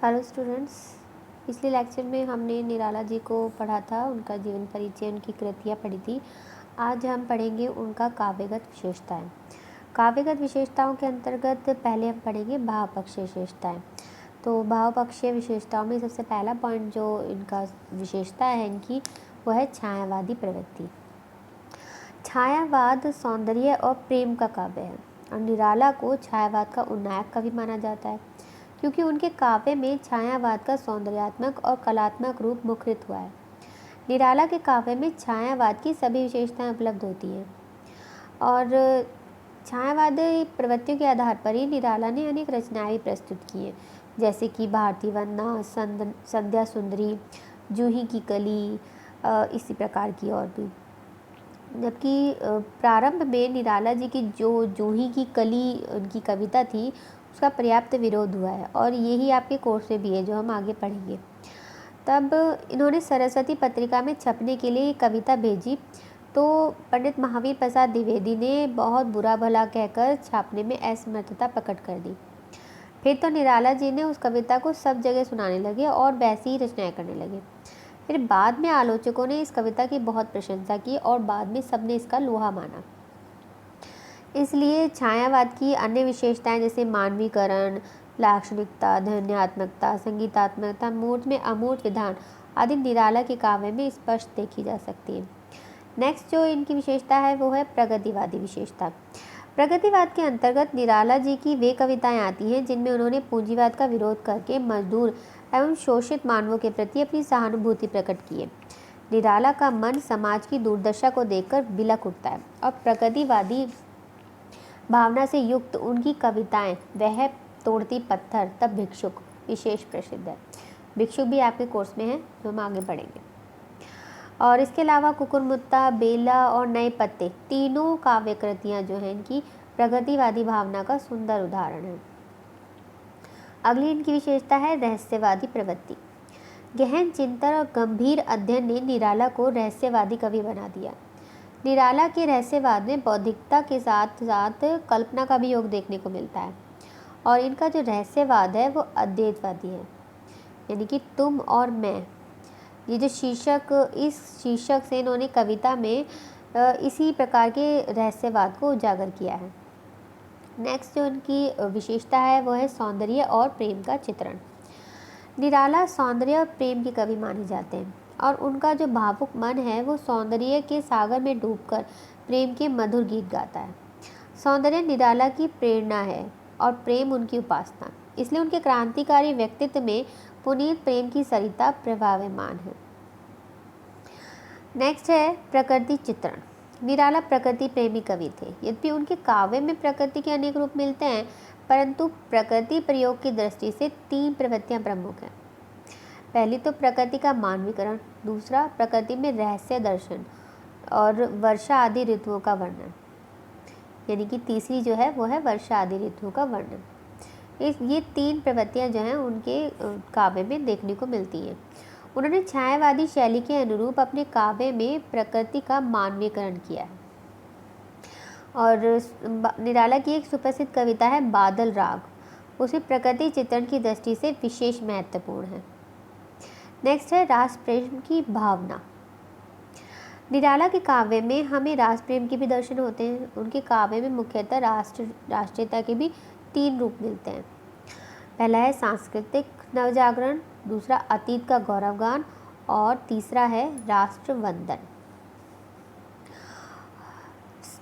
Hello students, पिछले lecture में हमने निराला जी को पढ़ा था, उनका जीवन परिचय, उनकी कृतियाँ पढ़ी थी। आज हम पढ़ेंगे उनका काव्यगत विशेषताएं। काव्यगत विशेषताओं के अंतर्गत पहले हम पढ़ेंगे भावपक्षीय विशेषताएं। तो भावपक्षीय विशेषताओं में सबसे पहला पॉइंट जो इनका विशेषता है इनकी, वह है छायावादी प्रवृत्ति। छायावाद सौंदर्य और प्रेम का काव्य है और निराला को छायावाद का उन्नायक कवि माना जाता है, क्योंकि उनके काव्य में छायावाद का सौंदर्यात्मक और कलात्मक रूप मुखरित हुआ है। निराला के काव्य में छायावाद की सभी विशेषताएं उपलब्ध होती हैं और छायावादी प्रवृत्तियों के आधार पर ही निराला ने अनेक रचनाएं प्रस्तुत की हैं, जैसे कि भारती वंदना, संध्या सुंदरी, जूही की कली, इसी प्रकार की और भी। जबकि प्रारंभ में निराला जी की जो जूही की कली उनकी कविता थी, उसका पर्याप्त विरोध हुआ है और यही आपके कोर्स में भी है जो हम आगे पढ़ेंगे। तब इन्होंने सरस्वती पत्रिका में छपने के लिए कविता भेजी, तो पंडित महावीर प्रसाद द्विवेदी ने बहुत बुरा भला कहकर छापने में असमर्थता प्रकट कर दी। फिर तो निराला जी ने उस कविता को सब जगह सुनाने लगे और वैसी ही रचनाएं करने लगे। फिर बाद में आलोचकों ने इस कविता की बहुत प्रशंसा की और बाद में सबने इसका लोहा माना। इसलिए छायावाद की अन्य विशेषताएं जैसे मानवीकरण, लाक्षणिकता, ध्वन्यात्मकता, संगीतात्मकता, मूर्त में अमूर्त विधान आदि निराला के काव्य में स्पष्ट देखी जा सकती है। नेक्स्ट जो इनकी विशेषता है वो है प्रगतिवादी विशेषता। प्रगतिवाद के अंतर्गत निराला जी की वे कविताएं आती हैं जिनमें उन्होंने पूंजीवाद का विरोध करके मजदूर एवं शोषित मानवों के प्रति अपनी सहानुभूति प्रकट की है। निराला का मन समाज की दुर्दशा को देखकर बिलख उठता है और प्रगतिवादी भावना से युक्त उनकी कविताएं वह तोड़ती पत्थर तब भिक्षुक विशेष प्रसिद्ध है। भिक्षुक भी आपके कोर्स में है जो हम आगे पढ़ेंगे। और इसके अलावा कुकुरमुत्ता, बेला और नए पत्ते तीनों काव्य कृतियाँ जो हैं इनकी प्रगतिवादी भावना का सुंदर उदाहरण है। अगली इनकी विशेषता है रहस्यवादी प्रवृत्ति। गहन चिंतन और गंभीर अध्ययन ने निराला को रहस्यवादी कवि बना दिया। निराला के रहस्यवाद में बौद्धिकता के साथ साथ कल्पना का भी योग देखने को मिलता है और इनका जो रहस्यवाद है वो अद्वैतवादी है, यानी कि तुम और मैं। ये जो शीर्षक, इस शीर्षक से इन्होंने कविता में इसी प्रकार के रहस्यवाद को उजागर किया है। नेक्स्ट जो इनकी विशेषता है वो है सौंदर्य और प्रेम का चित्रण। निराला सौंदर्य और प्रेम के कवि माने जाते हैं और उनका जो भावुक मन है वो सौंदर्य के सागर में डूबकर प्रेम के मधुर गीत गाता है। सौंदर्य निराला की प्रेरणा है और प्रेम उनकी उपासना, इसलिए उनके क्रांतिकारी व्यक्तित्व में पुनीत प्रेम की सरिता प्रभावमान है। नेक्स्ट है प्रकृति चित्रण। निराला प्रकृति प्रेमी कवि थे। यद्यपि उनके काव्य में प्रकृति के अनेक रूप मिलते हैं, परंतु प्रकृति प्रयोग की दृष्टि से तीन प्रवृत्तियां प्रमुख हैं। पहली तो प्रकृति का मानवीकरण, दूसरा प्रकृति में रहस्य दर्शन और वर्षा आदि ऋतुओं का वर्णन, यानी कि तीसरी जो है वो है वर्षा आदि ऋतुओं का वर्णन। ये तीन प्रवृत्तियां जो हैं उनके काव्य में देखने को मिलती हैं। उन्होंने छायावादी शैली के अनुरूप अपने काव्य में प्रकृति का मानवीकरण किया है। और निराला की एक सुप्रसिद्ध कविता है बादल राग, उसे प्रकृति चित्रण की दृष्टि से विशेष महत्वपूर्ण है। नेक्स्ट है रास प्रेम की भावना। निराला के काव्य में हमें रास प्रेम के भी दर्शन होते हैं। उनके काव्य में मुख्यतः राष्ट्रीयता के भी तीन रूप मिलते हैं। पहला है सांस्कृतिक नवजागरण, दूसरा अतीत का गौरवगान और तीसरा है राष्ट्रवंदन।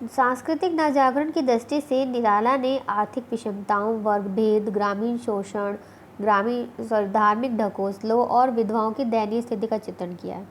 सांस्कृतिक नवजागरण की दृष्टि से निराला ने आर्थिक विषमताओं, वर्ग भेद, ग्रामीण शोषण, धार्मिक ढकोसलों और विधवाओं की दयनीय स्थिति का चित्रण किया है।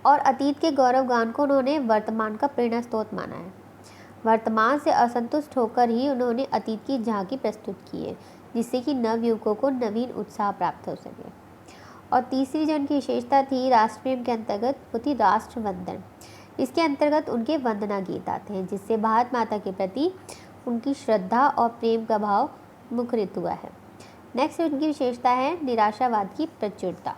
और अतीत के गौरवगान को उन्होंने वर्तमान का प्रेरणा स्रोत माना है। वर्तमान से असंतुष्ट होकर ही उन्होंने अतीत की झांकी प्रस्तुत की है, जिससे कि नवयुवकों को नवीन उत्साह प्राप्त हो सके। और तीसरी जो उनकी विशेषता थी राष्ट्रप्रेम के अंतर्गत, वो थी राष्ट्रवंदन। इसके अंतर्गत उनके वंदना गीत आते हैं, जिससे भारत माता के प्रति उनकी श्रद्धा और प्रेम का भाव मुखरित हुआ है। नेक्स्ट उनकी विशेषता है निराशावाद की प्रचुरता।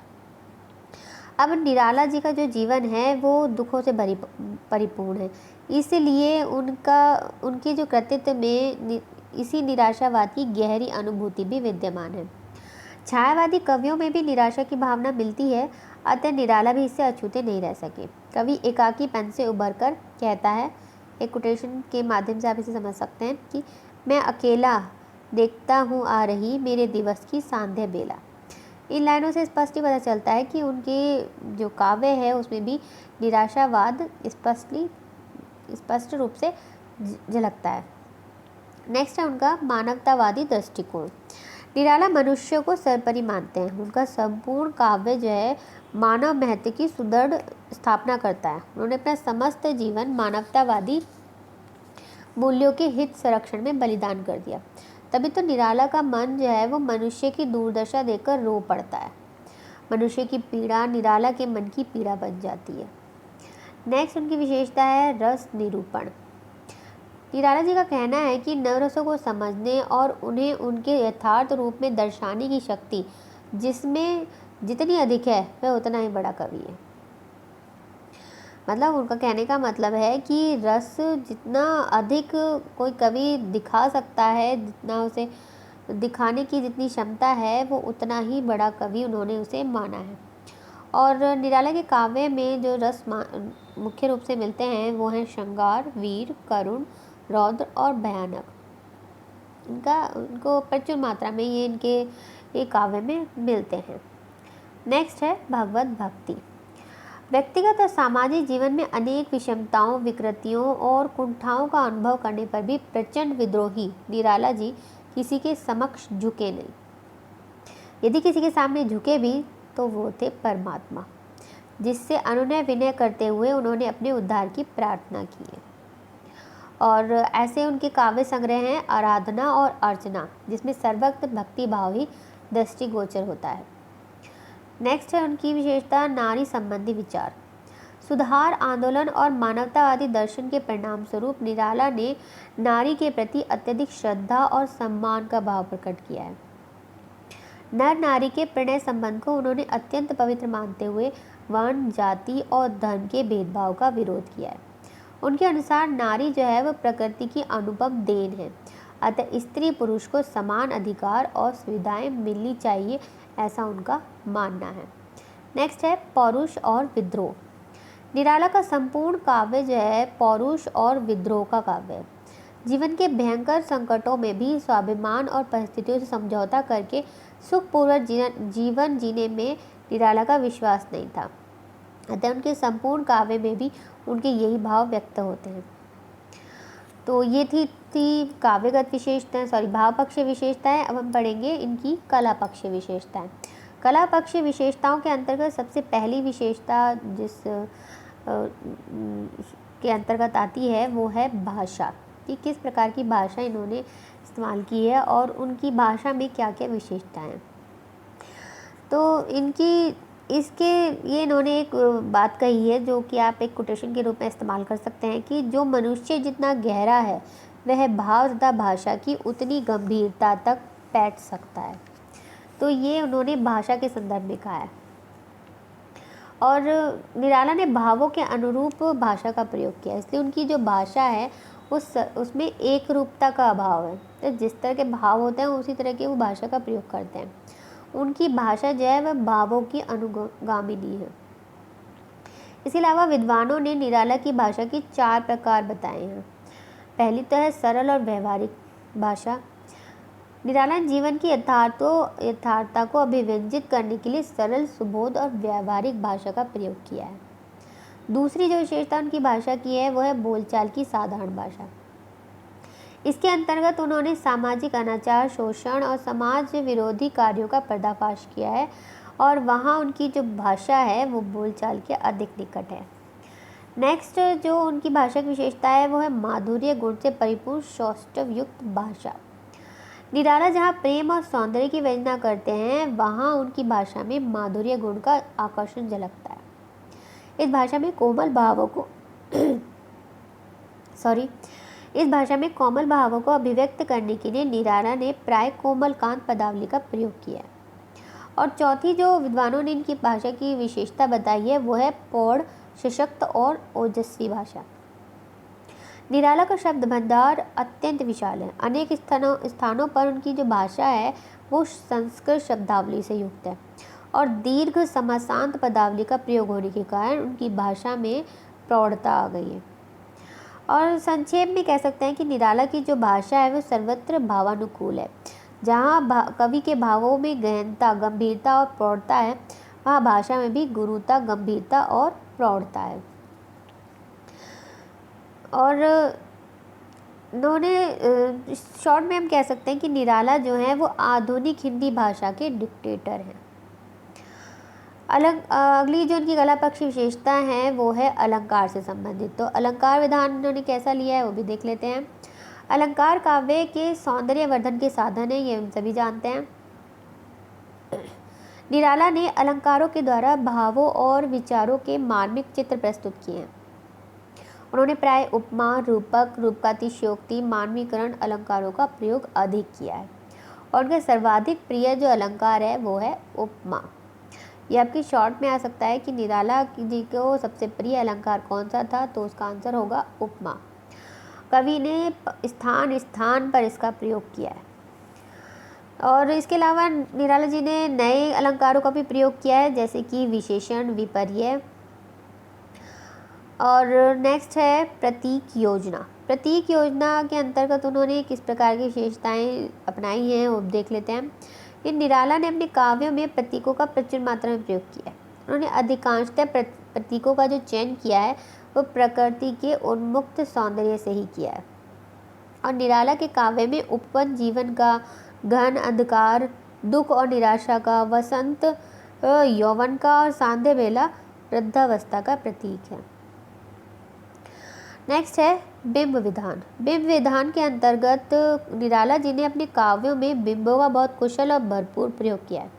अब निराला जी का जो जीवन है वो दुखों से परिपूर्ण है, इसलिए उनके जो कृतित्व में इसी निराशावाद की गहरी अनुभूति भी विद्यमान है। छायावादी कवियों में भी निराशा की भावना मिलती है, अतः निराला भी इससे अछूते नहीं रह सके। कवि एकाकीपन से उबरकर कहता है, एक कोटेशन के माध्यम से आप इसे समझ सकते हैं कि मैं अकेला देखता हूँ आ रही मेरे दिवस की सांध्य बेला। इन लाइनों से स्पष्ट ही पता चलता है कि उनके जो काव्य है उसमें भी निराशावाद स्पष्ट रूप से झलकता है। नेक्स्ट है उनका मानवतावादी दृष्टिकोण। निराला मनुष्य को सर्वोपरि मानते हैं। उनका संपूर्ण काव्य जो है मानव महत्व की सुदृढ़ स्थापना करता है। उन्होंने अपना समस्त जीवन मानवतावादी मूल्यों के हित संरक्षण में बलिदान कर दिया। तभी तो निराला का मन जो है वो मनुष्य की दुर्दशा देखकर रो पड़ता है। मनुष्य की पीड़ा निराला के मन की पीड़ा बन जाती है। नेक्स्ट उनकी विशेषता है रस निरूपण। निराला जी का कहना है कि नवरसों को समझने और उन्हें उनके यथार्थ रूप में दर्शाने की शक्ति जिसमें जितनी अधिक है वह उतना ही बड़ा कवि है। मतलब उनका कहने का मतलब है कि रस जितना अधिक कोई कवि दिखा सकता है, जितना उसे दिखाने की जितनी क्षमता है, वो उतना ही बड़ा कवि उन्होंने उसे माना है। और निराला के काव्य में जो रस मुख्य रूप से मिलते हैं वो हैं श्रृंगार, वीर, करुण, रौद्र और भयानक। उनको प्रचुर मात्रा में ये काव्य में मिलते हैं। नेक्स्ट है भगवत भक्ति। व्यक्तिगत और सामाजिक जीवन में अनेक विषमताओं, विकृतियों और कुंठाओं का अनुभव करने पर भी प्रचंड विद्रोही निराला जी किसी के समक्ष झुके नहीं। यदि किसी के सामने झुके भी तो वो थे परमात्मा, जिससे अनुनय विनय करते हुए उन्होंने अपने उद्धार की प्रार्थना की है। और ऐसे उनके काव्य संग्रह हैं आराधना और अर्चना, जिसमें सर्वत्र भक्ति भाव ही दृष्टिगोचर होता है। नेक्स्ट है उनकी विशेषता नारी संबंधी विचार। सुधार आंदोलन और मानवतावादी दर्शन के परिणाम स्वरूप निराला ने नारी के प्रति अत्यधिक श्रद्धा और सम्मान का भाव प्रकट किया है। नर नारी के प्रणय संबंध को उन्होंने अत्यंत पवित्र मानते हुए वर्ण, जाति और धर्म के भेदभाव का विरोध किया है। उनके अनुसार नारी जो है वह प्रकृति की अनुपम देन है, अतः स्त्री पुरुष को समान अधिकार और सुविधाएं मिलनी चाहिए, ऐसा उनका मानना है। नेक्स्ट है पौरुष और विद्रोह। निराला का संपूर्ण काव्य जो है पौरुष और विद्रोह का काव्य है। जीवन के भयंकर संकटों में भी स्वाभिमान और परिस्थितियों से समझौता करके सुखपूर्वक जीवन जीने में निराला का विश्वास नहीं था, अतः उनके संपूर्ण काव्य में भी उनके यही भाव व्यक्त होते हैं। तो ये थी काव्यगत विशेषताएं, भाव पक्षीय विशेषताएं। अब हम पढ़ेंगे इनकी कला पक्षीय विशेषताएं। कला पक्षीय विशेषताओं के अंतर्गत सबसे पहली विशेषता जिस के अंतर्गत आती है वो है भाषा, कि किस प्रकार की भाषा इन्होंने इस्तेमाल की है और उनकी भाषा में क्या क्या विशेषताएं हैं। तो ये इन्होंने एक बात कही है जो कि आप एक कोटेशन के रूप में इस्तेमाल कर सकते हैं कि जो मनुष्य जितना गहरा है वह भाव तथा भाषा की उतनी गंभीरता तक बैठ सकता है। तो ये उन्होंने भाषा के संदर्भ में कहा है। और निराला ने भावों के अनुरूप भाषा का प्रयोग किया, इसलिए उनकी जो भाषा है उसमें एक रूपता का अभाव है। तो जिस तरह के भाव होते हैं उसी तरह की वो भाषा का प्रयोग करते हैं। उनकी भाषा जो है वह भावों की अनुगामिनी है। इसके अलावा विद्वानों ने निराला की भाषा की 4 प्रकार बताए हैं। पहली तो है सरल और व्यवहारिक भाषा। निराला ने जीवन की यथार्थता को अभिव्यंजित करने के लिए सरल, सुबोध और व्यवहारिक भाषा का प्रयोग किया है। दूसरी जो विशेषता उनकी भाषा की है वो है बोलचाल की साधारण भाषा। इसके अंतर्गत उन्होंने सामाजिक अनाचार, शोषण और समाज विरोधी कार्यों का पर्दाफाश किया है और वहाँ उनकी जो भाषा है वो बोलचाल के अधिक निकट है। नेक्स्ट जो उनकी भाषा की विशेषता है वो है माधुर्य गुण से परिपूर्ण सौष्ठव युक्त भाषा। निराला जहाँ प्रेम और सौंदर्य की वर्णना करते हैं वहाँ उनकी भाषा में माधुर्य गुण का आकर्षण झलकता है। इस भाषा में कोमल भावों को अभिव्यक्त करने के लिए निराला ने प्राय कोमलकांत पदावली का प्रयोग किया है। और चौथी जो विद्वानों ने इनकी भाषा की विशेषता बताई है वो है प्रौढ़, सशक्त और ओजस्वी भाषा। निराला का शब्द भंडार अत्यंत विशाल है। अनेक स्थानों पर उनकी जो भाषा है वो संस्कृत शब्दावली से युक्त है और दीर्घ समासांत पदावली का प्रयोग होने के कारण उनकी भाषा में प्रौढ़ता आ गई है। और संक्षेप में कह सकते हैं कि निराला की जो भाषा है वो सर्वत्र भावानुकूल है। जहाँ कवि के भावों में गहनता, गंभीरता और प्रौढ़ता है, वहाँ भाषा में भी गुरुता, गंभीरता और प्रौढ़ता है। और उन्होंने शॉर्ट में हम कह सकते हैं कि निराला जो है वो आधुनिक हिंदी भाषा के डिक्टेटर हैं। अगली जो उनकी कला पक्ष विशेषता है वो है अलंकार से संबंधित। तो अलंकार विधान उन्होंने कैसा लिया है वो भी देख लेते हैं। अलंकार काव्य के सौंदर्यवर्धन के साधन है, ये हम सभी जानते हैं। निराला ने अलंकारों के द्वारा भावों और विचारों के मार्मिक चित्र प्रस्तुत किए हैं। उन्होंने प्राय उपमा, रूपक, रूपकातिशयोक्ति, मानवीकरण अलंकारों का प्रयोग अधिक किया है और उनका सर्वाधिक प्रिय जो अलंकार है वो है उपमा। ये आपकी शॉर्ट में आ सकता है कि निराला जी को सबसे प्रिय अलंकार कौन सा था, तो उसका आंसर होगा उपमा। कवि ने स्थान स्थान पर इसका प्रयोग किया है। और इसके अलावा निराला जी ने नए अलंकारों का भी प्रयोग किया है, जैसे कि विशेषण, विपर्य। और नेक्स्ट है प्रतीक योजना। प्रतीक योजना के अंतर्गत उन्होंने किस प्रकार की विशेषताएं अपनाई हैं वो देख लेते हैं। इन निराला ने अपने काव्यों में प्रतीकों का प्रचुर मात्रा में प्रयोग किया है। उन्होंने अधिकांशतः प्रतीकों का जो चयन किया है वो प्रकृति के उन्मुक्त सौंदर्य से ही किया है। और निराला के काव्य में उपवन जीवन का, घन अंधकार, दुख और निराशा का, वसंत यौवन का और सांध्य बेला वृद्धावस्था का प्रतीक है। नेक्स्ट है बिंब विधान। बिंब विधान के अंतर्गत निराला जी ने अपने काव्यों में बिंबों का बहुत कुशल और भरपूर प्रयोग किया है।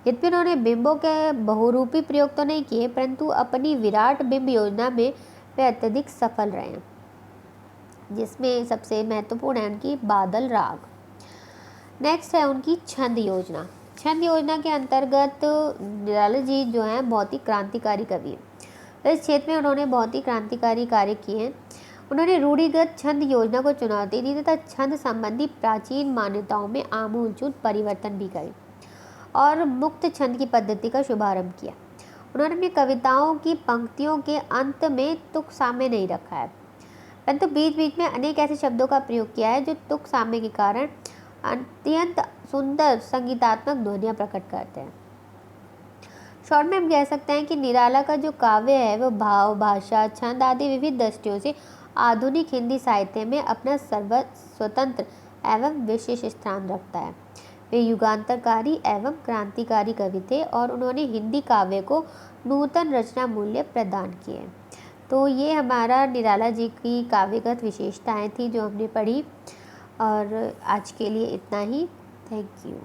यद्यपि उन्होंने बिंबों के बहुरूपी प्रयोग तो नहीं किए, परंतु अपनी विराट बिंब योजना में वे अत्यधिक सफल रहे हैं, जिसमें सबसे महत्वपूर्ण है उनकी बादल राग। नेक्स्ट है उनकी छंद योजना। छंद योजना के अंतर्गत निराला जी जो हैं बहुत ही क्रांतिकारी कवि हैं। इस क्षेत्र में उन्होंने बहुत ही क्रांतिकारी कार्य किए हैं। उन्होंने रूढ़िगत छंद योजना को चुनौती दी तथा छंद संबंधी प्राचीन मान्यताओं में आमूलचूल परिवर्तन भी करे और मुक्त छंद की पद्धति का शुभारंभ किया। उन्होंने अपनी कविताओं की पंक्तियों के अंत में तुक साम्य नहीं रखा है, परंतु बीच बीच में अनेक ऐसे शब्दों का प्रयोग किया है जो तुक साम्य के कारण अत्यंत सुंदर संगीतात्मक ध्वनियाँ प्रकट करते हैं। शॉर्ट में हम कह सकते हैं कि निराला का जो काव्य है वो भाव, भाषा, छंद आदि विविध दृष्टियों से आधुनिक हिंदी साहित्य में अपना स्वतंत्र एवं विशेष स्थान रखता है। वे युगांतरकारी एवं क्रांतिकारी कवि थे और उन्होंने हिंदी काव्य को नूतन रचना मूल्य प्रदान किए। तो ये हमारा निराला जी की काव्यगत विशेषताएं थी जो हमने पढ़ी, और आज के लिए इतना ही। Thank you.